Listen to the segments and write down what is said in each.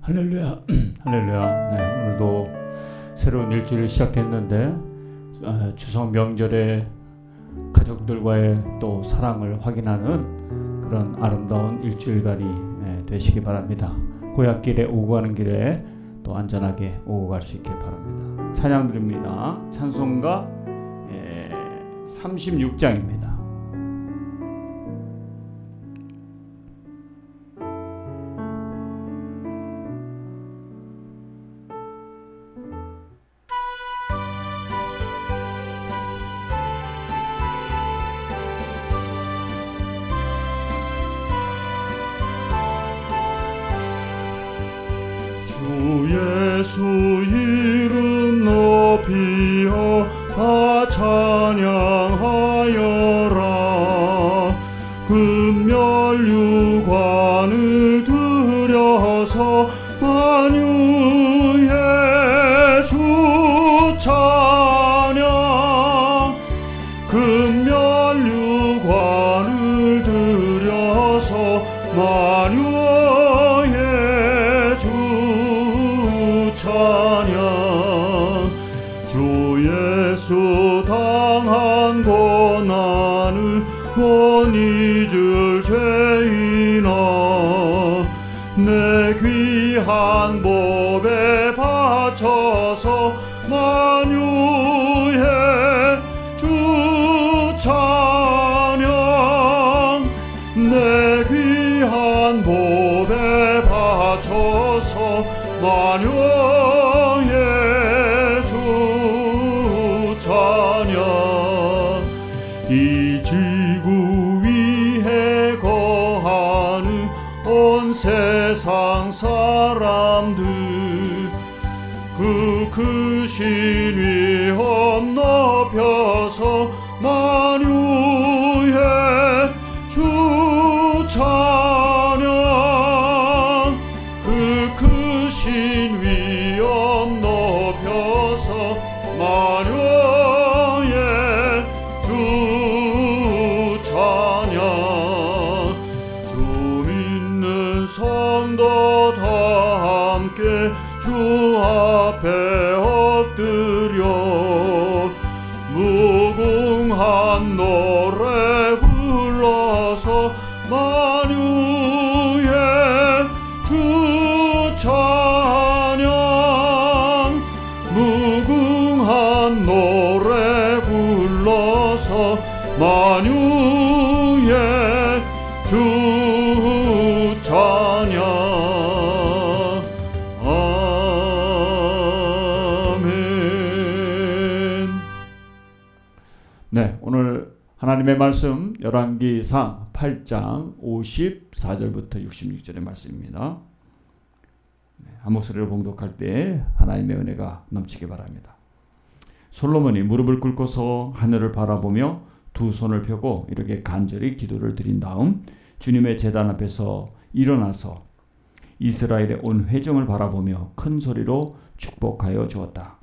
할렐루야, 할렐루야. 네, 오늘도 새로운 일주일을 시작했는데 추석 명절에 가족들과의 또 사랑을 확인하는 그런 아름다운 일주일간이 되시기 바랍니다. 고향길에 오고 가는 길에 또 안전하게 오고 갈 수 있길 바랍니다. 찬양 드립니다. 찬송가 36장입니다. 예수 이름 높이어 다 찬양하여라. 금멸유관을 들여서 만유의 주 찬양. 금멸유관을 들여서 만유의 찬양. 주 예수 당한 고난을 못 잊을 죄인아, 내 귀한 법에 바쳐서 만유의 주 찬양. 내 귀한 법에 바쳐서 만유의 주 찬양. 이 지구 위에 거하는 온 세상 사람들, 그 크신 위엄 높여서 만유의 주 찬양. 그 크신 위엄 높여서 만유의 주 찬양. 주 믿는 성도 다 함께 주 앞에 엎드려 무궁한 노래 불러서 만유의 주 찬양. 무궁한 노래 불러서 만유의 주 찬양. 아멘. 네, 오늘 하나님의 말씀 열왕기상 8장 54절부터 66절의 말씀입니다. 한 목소리로 봉독할 때 하나님의 은혜가 넘치기 바랍니다. 솔로몬이 무릎을 꿇고서 하늘을 바라보며 두 손을 펴고 이렇게 간절히 기도를 드린 다음 주님의 제단 앞에서 일어나서 이스라엘의 온 회중을 바라보며 큰 소리로 축복하여 주었다.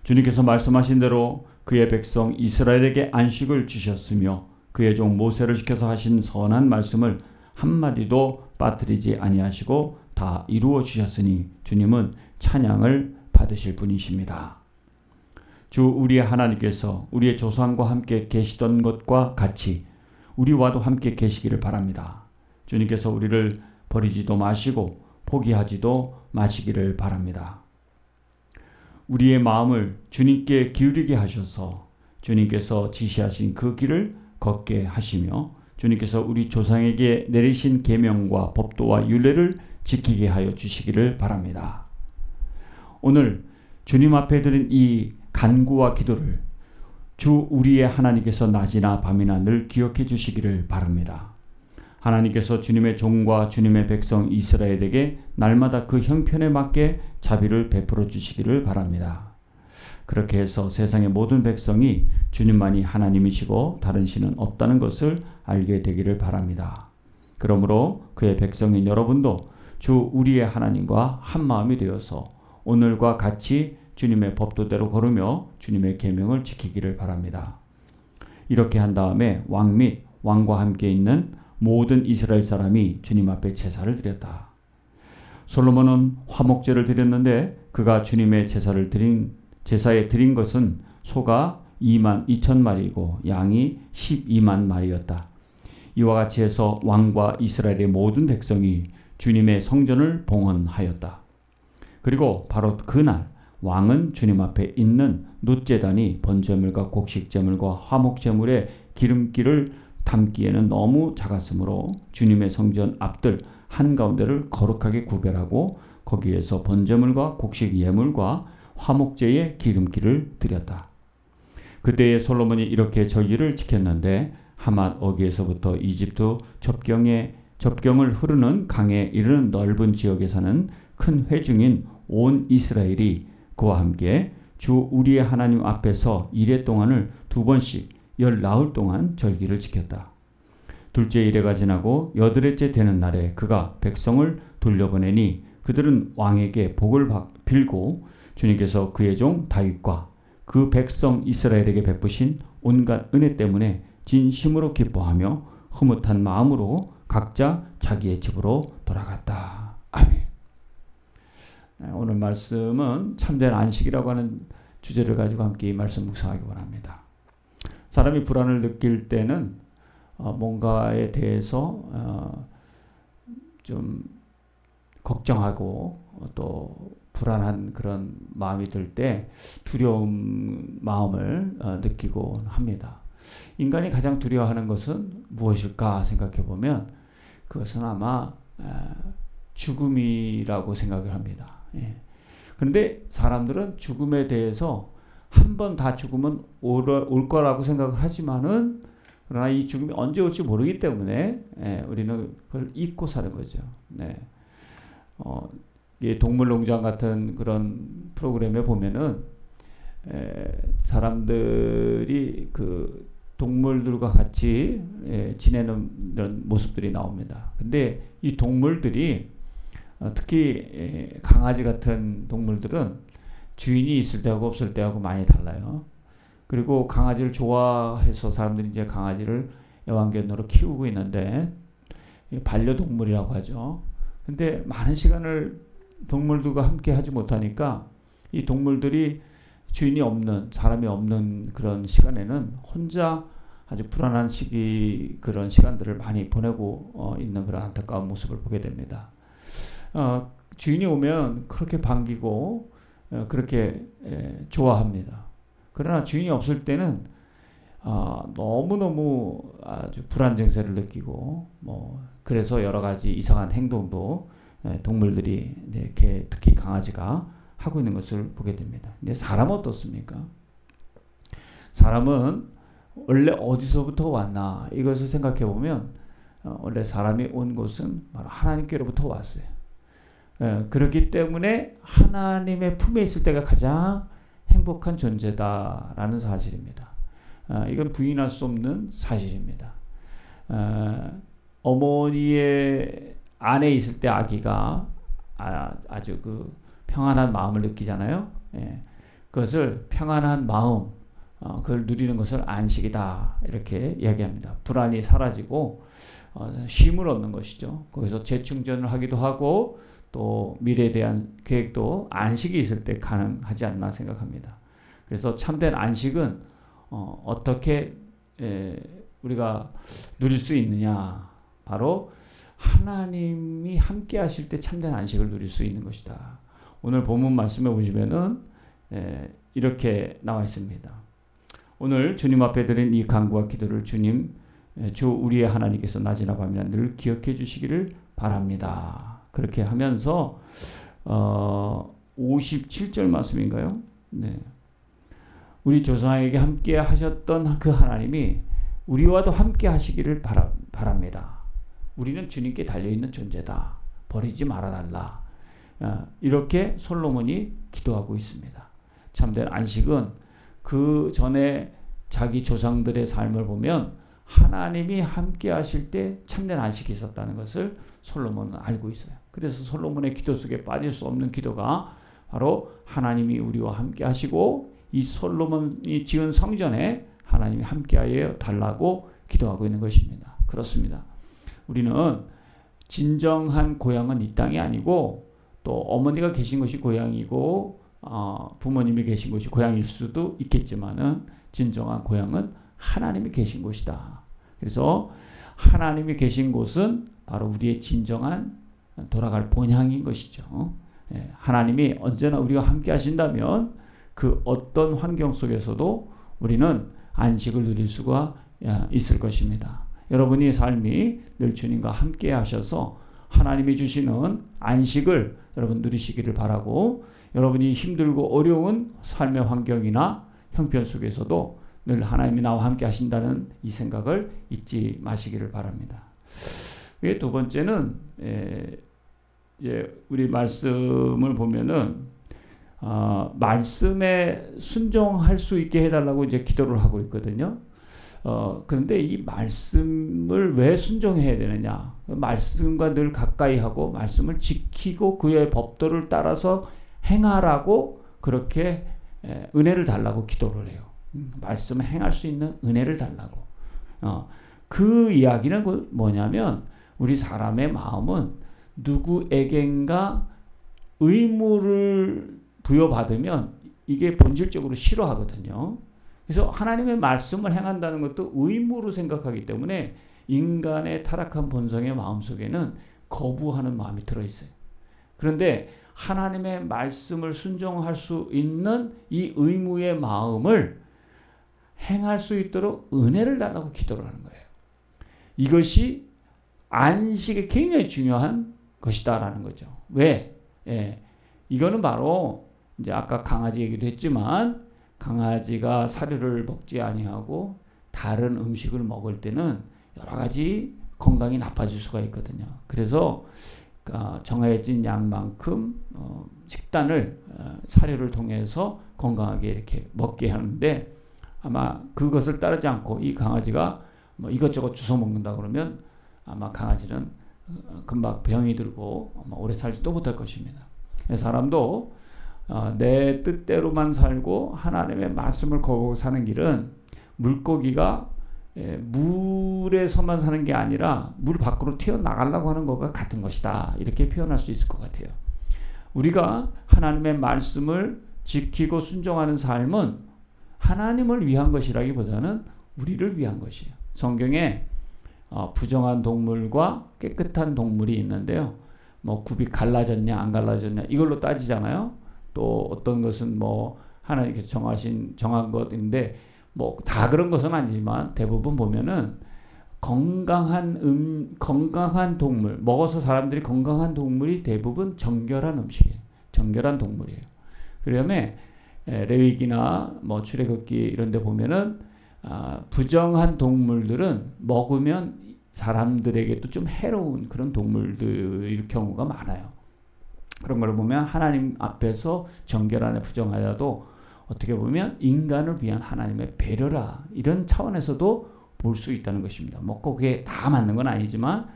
주님께서 말씀하신 대로 그의 백성 이스라엘에게 안식을 주셨으며 그의 종 모세를 시켜서 하신 선한 말씀을 한마디도 빠뜨리지 아니하시고 다 이루어 주셨으니 주님은 찬양을 받으실 분이십니다. 주 우리의 하나님께서 우리의 조상과 함께 계시던 것과 같이 우리와도 함께 계시기를 바랍니다. 주님께서 우리를 버리지도 마시고 포기하지도 마시기를 바랍니다. 우리의 마음을 주님께 기울이게 하셔서 주님께서 지시하신 그 길을 걷게 하시며 주님께서 우리 조상에게 내리신 계명과 법도와 율례를 지키게 하여 주시기를 바랍니다. 오늘 주님 앞에 드린 이 간구와 기도를 주 우리의 하나님께서 낮이나 밤이나 늘 기억해 주시기를 바랍니다. 하나님께서 주님의 종과 주님의 백성 이스라엘에게 날마다 그 형편에 맞게 자비를 베풀어 주시기를 바랍니다. 그렇게 해서 세상의 모든 백성이 주님만이 하나님이시고 다른 신은 없다는 것을 알게 되기를 바랍니다. 그러므로 그의 백성인 여러분도 주 우리의 하나님과 한 마음이 되어서 오늘과 같이 주님의 법도대로 걸으며 주님의 계명을 지키기를 바랍니다. 이렇게 한 다음에 왕 및 왕과 함께 있는 모든 이스라엘 사람이 주님 앞에 제사를 드렸다. 솔로몬은 화목제를 드렸는데 그가 주님의 제사에 드린 것은 소가 2만 2천 마리이고 양이 12만 마리였다. 이와 같이 해서 왕과 이스라엘의 모든 백성이 주님의 성전을 봉헌하였다. 그리고 바로 그날 왕은 주님 앞에 있는 놋제단이 번제물과 곡식제물과 화목제물의 기름기를 담기에는 너무 작았으므로 주님의 성전 앞들 한가운데를 거룩하게 구별하고 거기에서 번제물과 곡식 예물과 화목제의 기름기를 드렸다. 그때에 솔로몬이 이렇게 절기를 지켰는데 하맛 어귀에서부터 이집트 접경을 흐르는 강에 이르는 넓은 지역에 사는 큰 회중인 온 이스라엘이 그와 함께 주 우리의 하나님 앞에서 이레 동안을 2번씩 10나흘 동안 절기를 지켰다. 둘째 이레가 지나고 여드레째 되는 날에 그가 백성을 돌려보내니 그들은 왕에게 복을 빌고 주님께서 그의 종 다윗과 그 백성 이스라엘에게 베푸신 온갖 은혜 때문에 진심으로 기뻐하며 흐뭇한 마음으로 각자 자기의 집으로 돌아갔다. 아멘. 오늘 말씀은 참된 안식이라고 하는 주제를 가지고 함께 이 말씀 묵상하기 원합니다. 사람이 불안을 느낄 때는 뭔가에 대해서 좀 걱정하고 또 불안한 그런 마음이 들 때 두려움 마음을 느끼곤 합니다. 인간이 가장 두려워하는 것은 무엇일까 생각해 보면 그것은 아마 죽음이라고 생각을 합니다. 그런데 사람들은 죽음에 대해서 한 번 다 죽으면 올 거라고 생각을 하지만은 그러나 이 죽음이 언제 올지 모르기 때문에 우리는 그걸 잊고 사는 거죠. 동물농장 같은 그런 프로그램에 보면은 사람들이 그 동물들과 같이 지내는 이런 모습들이 나옵니다. 근데 이 동물들이 특히 강아지 같은 동물들은 주인이 있을 때하고 없을 때하고 많이 달라요. 그리고 강아지를 좋아해서 사람들이 이제 강아지를 애완견으로 키우고 있는데 반려동물이라고 하죠. 근데 많은 시간을 동물들과 함께 하지 못하니까 이 동물들이 주인이 없는, 사람이 없는 그런 시간에는 혼자 아주 불안한 그런 시간들을 많이 보내고 있는 그런 안타까운 모습을 보게 됩니다. 주인이 오면 그렇게 반기고 그렇게 좋아합니다. 그러나 주인이 없을 때는 너무너무 아주 불안 증세를 느끼고 그래서 여러 가지 이상한 행동도 동물들이 이렇게 특히 강아지가 하고 있는 것을 보게 됩니다. 근데 사람은 어떻습니까? 사람은 원래 어디서부터 왔나 이것을 생각해 보면 원래 사람이 온 곳은 바로 하나님께로부터 왔어요. 그렇기 때문에 하나님의 품에 있을 때가 가장 행복한 존재다라는 사실입니다. 이건 부인할 수 없는 사실입니다. 어머니의 안에 있을 때 아기가 아주 그 평안한 마음을 느끼잖아요. 그것을 평안한 마음, 그걸 누리는 것을 안식이다 이렇게 이야기합니다. 불안이 사라지고 쉼을 얻는 것이죠. 거기서 재충전을 하기도 하고 또 미래에 대한 계획도 안식이 있을 때 가능하지 않나 생각합니다. 그래서 참된 안식은 어떻게 우리가 누릴 수 있느냐, 바로 하나님이 함께 하실 때 참된 안식을 누릴 수 있는 것이다. 오늘 본문 말씀에 보시면은 이렇게 나와 있습니다. 오늘 주님 앞에 드린 이 간구와 기도를 주 우리의 하나님께서 낮이나 밤이나 늘 기억해 주시기를 바랍니다. 그렇게 하면서 57절 말씀인가요? 네. 우리 조상에게 함께 하셨던 그 하나님이 우리와도 함께 하시기를 바랍니다. 우리는 주님께 달려있는 존재다. 버리지 말아달라. 이렇게 솔로몬이 기도하고 있습니다. 참된 안식은 그 전에 자기 조상들의 삶을 보면 하나님이 함께 하실 때 참된 안식이 있었다는 것을 솔로몬은 알고 있어요. 그래서 솔로몬의 기도 속에 빠질 수 없는 기도가 바로 하나님이 우리와 함께 하시고 이 솔로몬이 지은 성전에 하나님이 함께하여 달라고 기도하고 있는 것입니다. 그렇습니다. 우리는 진정한 고향은 이 땅이 아니고 또 어머니가 계신 곳이 고향이고 부모님이 계신 곳이 고향일 수도 있겠지만은 진정한 고향은 하나님이 계신 곳이다. 그래서 하나님이 계신 곳은 바로 우리의 진정한 돌아갈 본향인 것이죠. 하나님이 언제나 우리와 함께 하신다면 그 어떤 환경 속에서도 우리는 안식을 누릴 수가 있을 것입니다. 여러분의 삶이 늘 주님과 함께 하셔서 하나님이 주시는 안식을 여러분 누리시기를 바라고, 여러분이 힘들고 어려운 삶의 환경이나 형편 속에서도 늘 하나님이 나와 함께 하신다는 이 생각을 잊지 마시기를 바랍니다. 두 번째는 우리 말씀을 보면은 말씀에 순종할 수 있게 해달라고 이제 기도를 하고 있거든요. 그런데 이 말씀을 왜 순종해야 되느냐? 말씀과 늘 가까이 하고 말씀을 지키고 그의 법도를 따라서 행하라고 그렇게 은혜를 달라고 기도를 해요. 말씀을 행할 수 있는 은혜를 달라고. 그 이야기는 뭐냐면 우리 사람의 마음은 누구에겐가 의무를 부여받으면 이게 본질적으로 싫어하거든요. 그래서 하나님의 말씀을 행한다는 것도 의무로 생각하기 때문에 인간의 타락한 본성의 마음속에는 거부하는 마음이 들어있어요. 그런데 하나님의 말씀을 순종할 수 있는 이 의무의 마음을 행할 수 있도록 은혜를 달라고 기도를 하는 거예요. 이것이 안식에 굉장히 중요한 것이다라는 거죠. 왜? 이거는 바로 이제 아까 강아지 얘기도 했지만 강아지가 사료를 먹지 아니하고 다른 음식을 먹을 때는 여러 가지 건강이 나빠질 수가 있거든요. 그래서 정해진 양만큼 식단을 사료를 통해서 건강하게 이렇게 먹게 하는데, 아마 그것을 따르지 않고 이 강아지가 뭐 이것저것 주워 먹는다 그러면 아마 강아지는 금방 병이 들고 오래 살지도 못할 것입니다. 사람도 내 뜻대로만 살고 하나님의 말씀을 거부하고 사는 길은 물고기가 물에서만 사는 게 아니라 물 밖으로 튀어나가려고 하는 것과 같은 것이다. 이렇게 표현할 수 있을 것 같아요. 우리가 하나님의 말씀을 지키고 순종하는 삶은 하나님을 위한 것이라기보다는 우리를 위한 것이에요. 성경에 부정한 동물과 깨끗한 동물이 있는데요. 뭐 굽이 갈라졌냐 안 갈라졌냐 이걸로 따지잖아요. 또 어떤 것은 뭐 하나님께서 정한 것인데 뭐 다 그런 것은 아니지만 대부분 보면은 건강한 동물, 먹어서 사람들이 건강한 동물이 대부분 정결한 음식이에요. 정결한 동물이에요. 그다음에 레위기나 뭐 출애굽기 이런 데 보면은 부정한 동물들은 먹으면 사람들에게도 좀 해로운 그런 동물들일 경우가 많아요. 그런 걸 보면 하나님 앞에서 정결하나 부정하여도 어떻게 보면 인간을 위한 하나님의 배려라, 이런 차원에서도 볼 수 있다는 것입니다. 뭐 그게 다 맞는 건 아니지만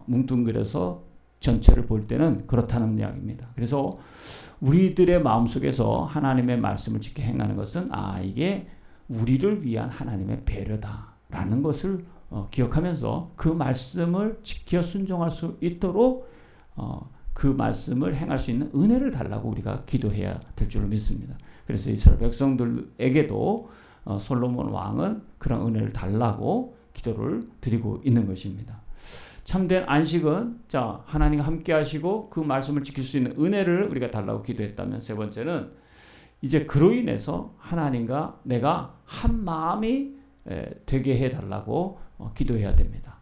뭉뚱그려서 전체를 볼 때는 그렇다는 이야기입니다. 그래서 우리들의 마음속에서 하나님의 말씀을 지켜 행하는 것은 이게 우리를 위한 하나님의 배려다라는 것을 기억하면서 그 말씀을 지켜 순종할 수 있도록 그 말씀을 행할 수 있는 은혜를 달라고 우리가 기도해야 될 줄로 믿습니다. 그래서 이스라엘 백성들에게도 솔로몬 왕은 그런 은혜를 달라고 기도를 드리고 있는 것입니다. 참된 안식은 하나님과 함께 하시고 그 말씀을 지킬 수 있는 은혜를 우리가 달라고 기도했다면, 세 번째는 이제 그로 인해서 하나님과 내가 한 마음이 되게 해달라고 기도해야 됩니다.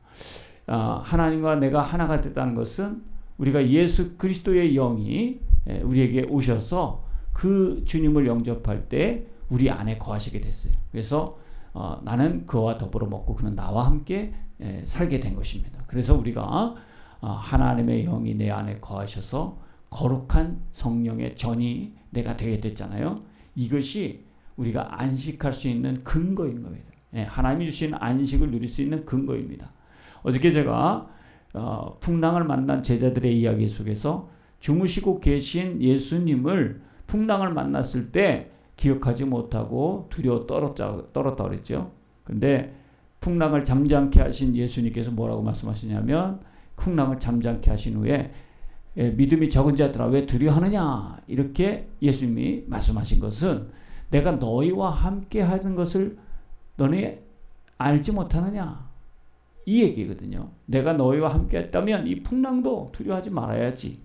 하나님과 내가 하나가 됐다는 것은 우리가 예수 그리스도의 영이 우리에게 오셔서 그 주님을 영접할 때 우리 안에 거하시게 됐어요. 그래서 나는 그와 더불어 먹고 그는 나와 함께 살게 된 것입니다. 그래서 우리가 하나님의 영이 내 안에 거하셔서 거룩한 성령의 전이 내가 되게 됐잖아요. 이것이 우리가 안식할 수 있는 근거인 겁니다. 하나님이 주신 안식을 누릴 수 있는 근거입니다. 어저께 제가 풍랑을 만난 제자들의 이야기 속에서 주무시고 계신 예수님을 풍랑을 만났을 때 기억하지 못하고 두려워 떨었다 그랬죠. 근데 풍랑을 잠잠케 하신 예수님께서 뭐라고 말씀하시냐면, 풍랑을 잠잠케 하신 후에 믿음이 적은 자들아 왜 두려워하느냐 이렇게 예수님이 말씀하신 것은 내가 너희와 함께 하는 것을 너네 알지 못하느냐 이 얘기거든요. 내가 너희와 함께 했다면 이 풍랑도 두려워하지 말아야지.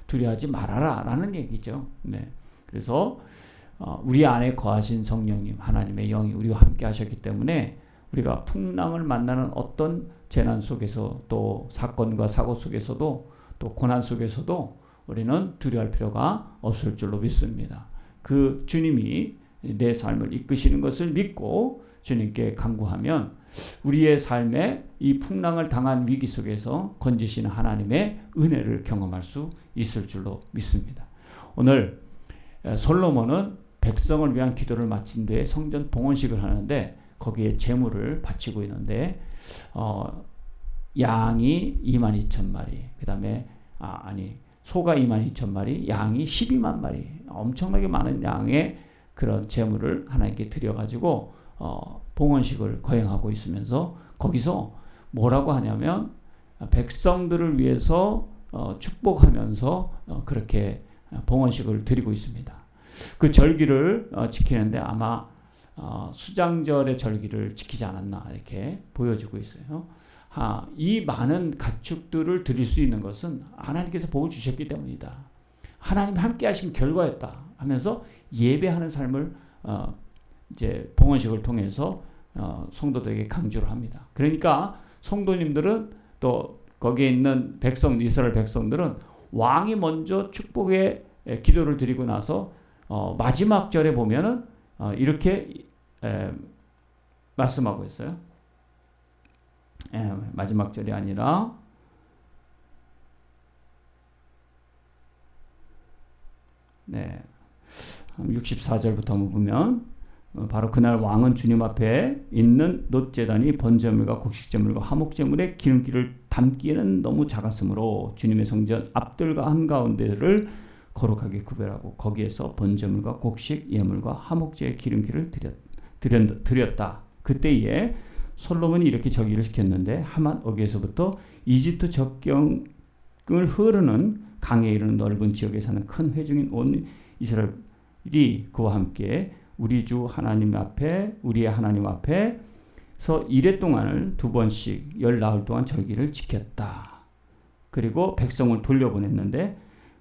두려워하지 말아라 라는 얘기죠. 네. 그래서 우리 안에 거하신 성령님 하나님의 영이 우리와 함께 하셨기 때문에 우리가 풍랑을 만나는 어떤 재난 속에서 또 사건과 사고 속에서도 또 고난 속에서도 우리는 두려워할 필요가 없을 줄로 믿습니다. 그 주님이 내 삶을 이끄시는 것을 믿고 주님께 간구하면 우리의 삶에 이 풍랑을 당한 위기 속에서 건지시는 하나님의 은혜를 경험할 수 있을 줄로 믿습니다. 오늘 솔로몬은 백성을 위한 기도를 마친 뒤에 성전 봉헌식을 하는데 거기에 제물을 바치고 있는데 양이 22,000마리, 그 다음에 소가 22,000마리, 양이 12만 마리, 엄청나게 많은 양의 그런 제물을 하나님께 드려가지고 봉헌식을 거행하고 있으면서 거기서 뭐라고 하냐면 백성들을 위해서 축복하면서 그렇게 봉헌식을 드리고 있습니다. 그 절기를 지키는데 아마 수장절의 절기를 지키지 않았나 이렇게 보여지고 있어요. 이 많은 가축들을 드릴 수 있는 것은 하나님께서 복을 주셨기 때문이다. 하나님 함께 하신 결과였다 하면서 예배하는 삶을 이제 봉헌식을 통해서 성도들에게 강조를 합니다. 그러니까 성도님들은 또 거기에 있는 백성, 이스라엘 백성들은 왕이 먼저 축복의 기도를 드리고 나서 마지막 절에 보면은 이렇게 말씀하고 있어요. 마지막 절이 아니라 네, 64절부터 한번 보면 바로 그날 왕은 주님 앞에 있는 놋제단이 번제물과 곡식제물과 화목제물의 기름기를 담기에는 너무 작았으므로 주님의 성전 앞들과 한가운데를 거룩하게 구별하고 거기에서 번제물과 곡식, 예물과 화목제의 기름기를 드렸다. 그때에 솔로몬이 이렇게 저기를 시켰는데 하만 어귀에서부터 이집트 적경을 흐르는 강에 이르는 넓은 지역에 사는 큰 회중인 온 이스라엘이 그와 함께 우리 주 하나님 앞에 우리의 하나님 앞에서 이래 동안을 2번씩 10나흘 동안 절기를 지켰다. 그리고 백성을 돌려보냈는데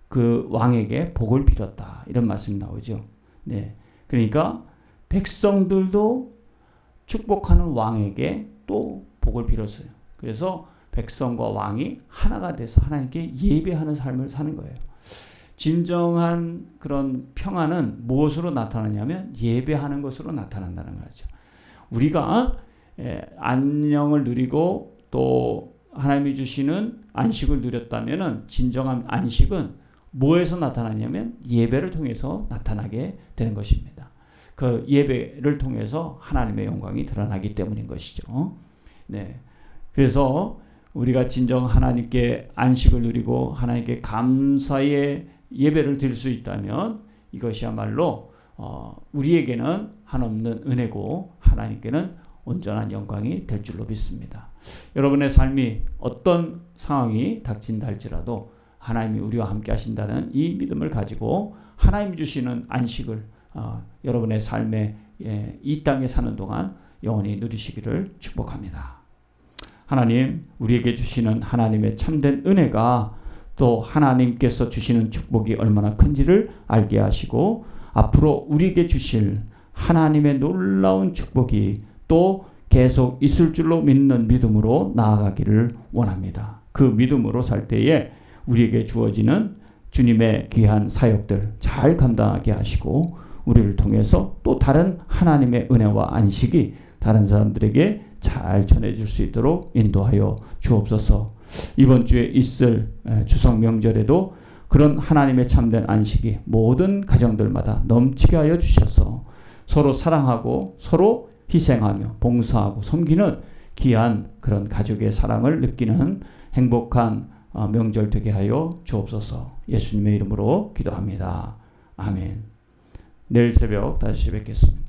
그 왕에게 복을 빌었다. 이런 말씀이 나오죠. 네, 그러니까 백성들도 축복하는 왕에게 또 복을 빌었어요. 그래서 백성과 왕이 하나가 돼서 하나님께 예배하는 삶을 사는 거예요. 진정한 그런 평안은 무엇으로 나타나냐면 예배하는 것으로 나타난다는 거죠. 우리가 안녕을 누리고 또 하나님이 주시는 안식을 누렸다면 진정한 안식은 뭐에서 나타나냐면 예배를 통해서 나타나게 되는 것입니다. 그 예배를 통해서 하나님의 영광이 드러나기 때문인 것이죠. 네, 그래서 우리가 진정 하나님께 안식을 누리고 하나님께 감사의 예배를 드릴 수 있다면 이것이야말로 우리에게는 한없는 은혜고 하나님께는 온전한 영광이 될 줄로 믿습니다. 여러분의 삶이 어떤 상황이 닥친다 할지라도 하나님이 우리와 함께 하신다는 이 믿음을 가지고 하나님 주시는 안식을 여러분의 삶에 이 땅에 사는 동안 영원히 누리시기를 축복합니다. 하나님, 우리에게 주시는 하나님의 참된 은혜가 또 하나님께서 주시는 축복이 얼마나 큰지를 알게 하시고 앞으로 우리에게 주실 하나님의 놀라운 축복이 또 계속 있을 줄로 믿는 믿음으로 나아가기를 원합니다. 그 믿음으로 살 때에 우리에게 주어지는 주님의 귀한 사역들 잘 감당하게 하시고 우리를 통해서 또 다른 하나님의 은혜와 안식이 다른 사람들에게 잘 전해질 수 있도록 인도하여 주옵소서. 이번 주에 있을 추석 명절에도 그런 하나님의 참된 안식이 모든 가정들마다 넘치게 하여 주셔서 서로 사랑하고 서로 희생하며 봉사하고 섬기는 귀한 그런 가족의 사랑을 느끼는 행복한 명절 되게 하여 주옵소서. 예수님의 이름으로 기도합니다. 아멘. 내일 새벽 5시에 뵙겠습니다.